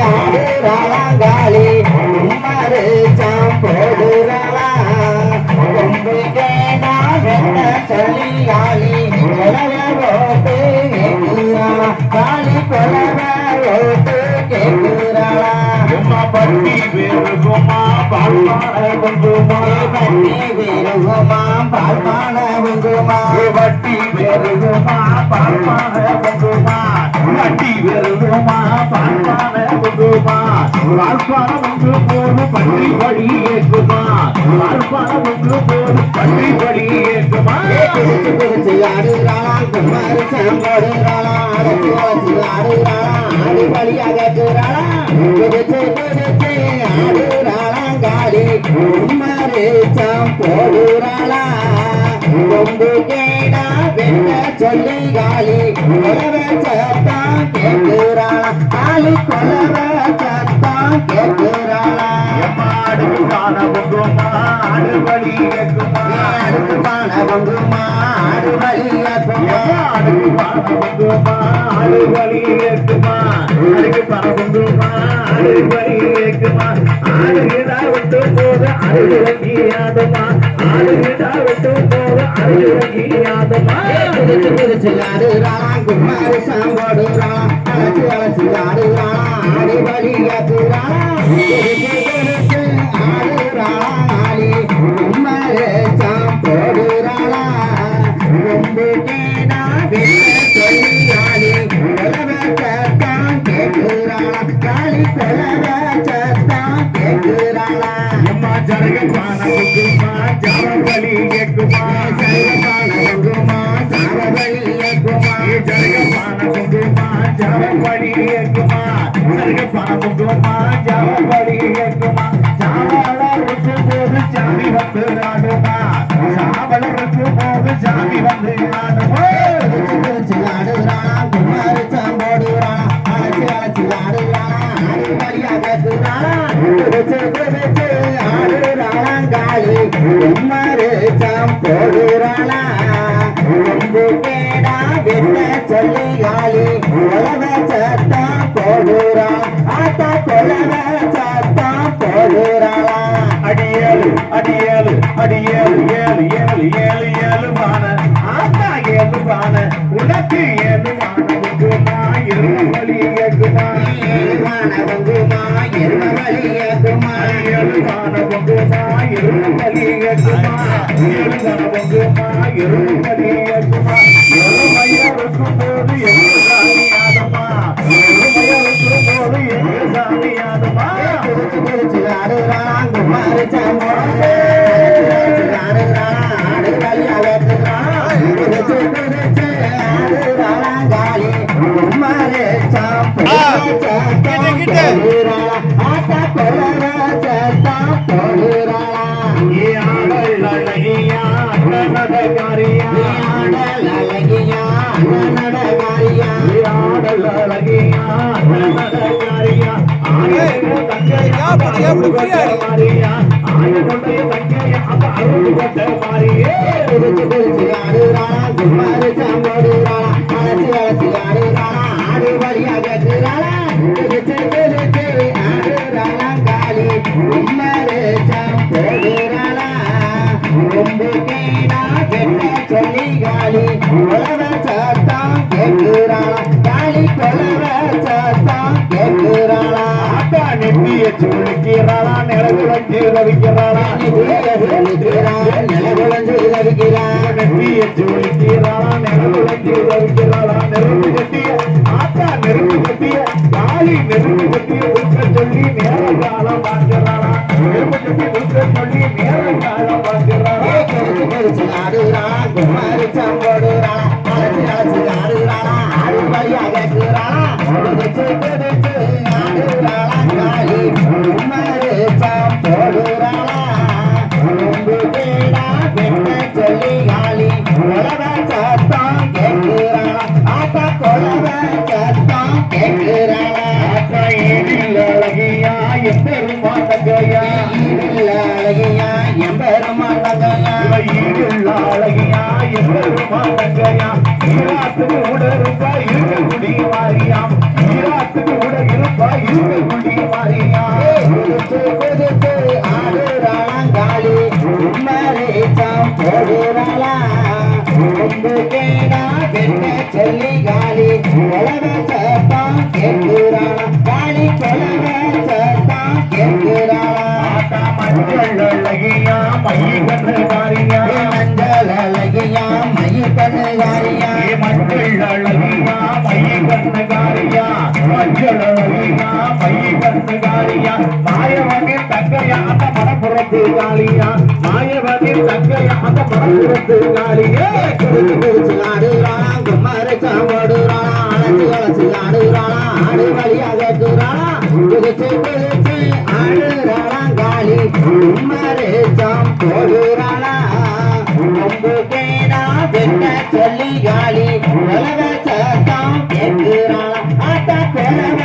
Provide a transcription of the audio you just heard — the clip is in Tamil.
ஆடுறாளாங்காளி உமாறு சாம் போடுறாளா கொம்பு கேடா வெட்ட சொல்லி காளி கொலவ ஓட்டு கேட்கிறா காளி கொலவ ஓட்டு கேட்கிறாளா பட்டி வேறுகுமா பால்பான குங்குமா பட்டி வேறுகுமா பால்பான குங்குமா வட்டி வேறுகுமா பால்பான குங்குமா வட்டி வேறுகுமா பால்பான குங்குமா பால்பான ஒன்று போது பட்டி வழி ஏற்குமா பால்பான ஒன்று போது பட்டி வழி ஏற்குமா ஆடுறாளா குமாரி சாம்போடுறாளா அடக்கு வச்சு ஆடுறாளா ஆடி வழியாக கேட்கிறாளா ஆடுறாளாங்காளி குமாரி சாம் போடுறாளா கொம்பு கேடா வெட்ட சொல்லி காளி கொலவ சத்தம் கேட்கிறாளா காளி கொலவ சத்தம் கேட்கிறாளா அடுக்கு பான பொங்குமா ஆடு வழி ஏற்குமா அடுக்கு பான பொங்குமா ஆடு வழி ஏற்குமா அடுக்கு பான பொங்குமா ஆடு வழி ஏற்குமா அடுக்கு பான பொங்குமா ஆடு வழி ஏற்குமா ஆடுகிறா விட்டு போது அருகி ஆடுமா ஆடுகிறா விட்டு போது அருகி ஆடுமா பிரிச்சு ஆடுறாளா குமாரி சாம்போடுறாளா அழைச்சு அழைச்சு ஆடுறாளா ஆடி வழி ஏற்றுறாளா ஆடுறாளா ஆடி குமாரி சாம் போடுறாளா கொம்பு கேடா வெட்ட சொல்லி ஆடி கொலவ சத்தம் கேட்கிறாளா காளி கொலவ சத்தம் கேட்கிறாளா ஜனக பான பொங்குமா ஜாம வழி ஏற்குமா சரபான பொங்குமா சார வழி ஏற்குமா ஜனக பான பொங்குமா ஜாம வழி ஏற்குமா ஜனக பான பொங்குமா ஜாம வழி ஏற்குமா சாவல ருக்கு போது சாமி வந்து ஆடுமா சாவல ருக்கு போது சாமி வந்து ஆடுமா ஆடுறாளா குமாரி சாம்போடுறாளா அழைச்சு அழைச்சு ஆடுறாளா ஆடி வழியா கேட்கிறாளா ஆடுறாளாங்காளி குமாரி சாம் போடுறாளா கொம்பு கேடா வெட்ட சொல்லி காளி கொலவ சத்தம் போடுறாளா ஆத்தா கொலவ சத்தம் போடுறாளா அடியேழு அடியேழு அடியேழு ஏழு ஏழு ஏழு ஏழு பான ஆத்தா ஏழு பான உனக்கு ஏழு பான பொங்குமா இரும வழி ஏற்குமா ஏழுமான பொங்குமா எரும வழி ஏற்குமா ஏழு பான பொங்குமா இரும வழி ஏற்குமா ஏழு பான பொங்குமா இரும வழி ஏற்குமா எருமையா இருக்கும் போது எங்க சாமி ஆடுமா எருமையா இருக்கும் போது எங்க சாமி ஆடுமா பிரிச்சு ஆடுறாளா குமாரி சாம்போடு ஆடுறாளா ஆடு வழியா கேட்கிறாளா ஆடுறாளாங்காளி குமாரி சாம் போடுறாளா ஆத்தா கொலவ சத்தம் போடுறாளா அழகியா நடகாரியா ஆடல் அழகியா நடகாரியா ஆடல் அழகியா நடகாரியா தங்கையா மாரியா ஆய கொண்டைய தங்கையா அருள் கொண்ட மாரியே பிரிச்சு ஆடுறாளா குமாரி சாம்போடுறாளா அழைச்சு அழைச்சு ஆடுறாளா ஆடு வழியா கேட்கிறாளா ஆடுறாளாங்காளி குமாரி சாம் போடுறாளா கொம்பு கேடா வெட்ட சொல்லி காளி கொலவ சத்தம் கேட்கிறாளா காளி கொலவ சத்தம் கேட்கிறாளா ஆத்தா நெட்டிய சுழிக்கிறாளா நிலவு வச்சு ரவிக்கிறாளா நிலகுலஞ்சு ரவிக்கிறாள் நெட்டிய சுழிக்கிறாளா நிலவு வச்சு ரவிக்கிறாளா நெருப்பு கட்டிய ஆத்தா நெருப்பு கட்டிய காளி நெருப்பு கட்டிய உட்க சொல்லி நேர காலம் பார்க்கிறாளா நெருப்பு கட்டி உட்க சொல்லி நேர காலம் பார்க்கிறாளா ஆடுறாளா குமாரி சாம்போடுறாளா அழைச்சு அழைச்சு ஆடுறாளா ஆடு வழியா கேட்கிறாளா ஆடுறாளாங்காளி குமாரி சாம் போடுறாளா கொம்பு கேடா வெட்ட சொல்லி காளி கொலவ சத்தம் கேட்கிறாளா ஆத்தா கொலவ சத்தம் கேட்கிறாளா ஆத்தா ஏனில் அழகியா எப்பெருமா தங்கையா அழகியா எம்பெருமான் தங்கையா ஈடுள்ள அழகியா எப்பெருமா தங்கையா ஈராத்துக்கு உடருப்பா இருக்க குடி மாறியாம் ஈராத்துக்கு இருக்க குடி மாறியா குதிச்சு குதிச்சு ஆடுறாளாம் காளி கும்மரேச்சம் போடுறாளா கொம்பு கேடா வெட்ட சொல்லி காளி கொலவ சத்தம் கேட்கிறாளா காளி கொலவ சத்தம் கேட்கிறாளா மஞ்சள் அழகியா மைய கண்ணுகாரியா மஞ்சள் அழகியா மைய கண்ணுகாரியா மஞ்சள் அழகியா மைய கண்ணுகாரியா மஞ்சள் அழகியா மைய கண்ணுகாரியா மாயவகை தக்கையாத மனப்புறத்து காளியா மாயவகை தக்கையாத மனப்புறத்து காளியா குதிச்சு ஆடுறாளாம் கும்மரேச்சம் போடுறாளா அழைச்சு அழைச்சு ஆடுறாளா ஆடு வழியா கேட்கிறாளா குதிச்சு குதிச்சு ஆடுறாளாம் காளி கும்மரேச்சம் போடுறாளா கொம்பு கேடா வெட்ட சொல்லி காளி கொலவ சத்தம் கேட்கிறாளா ஆட்ட கொலவ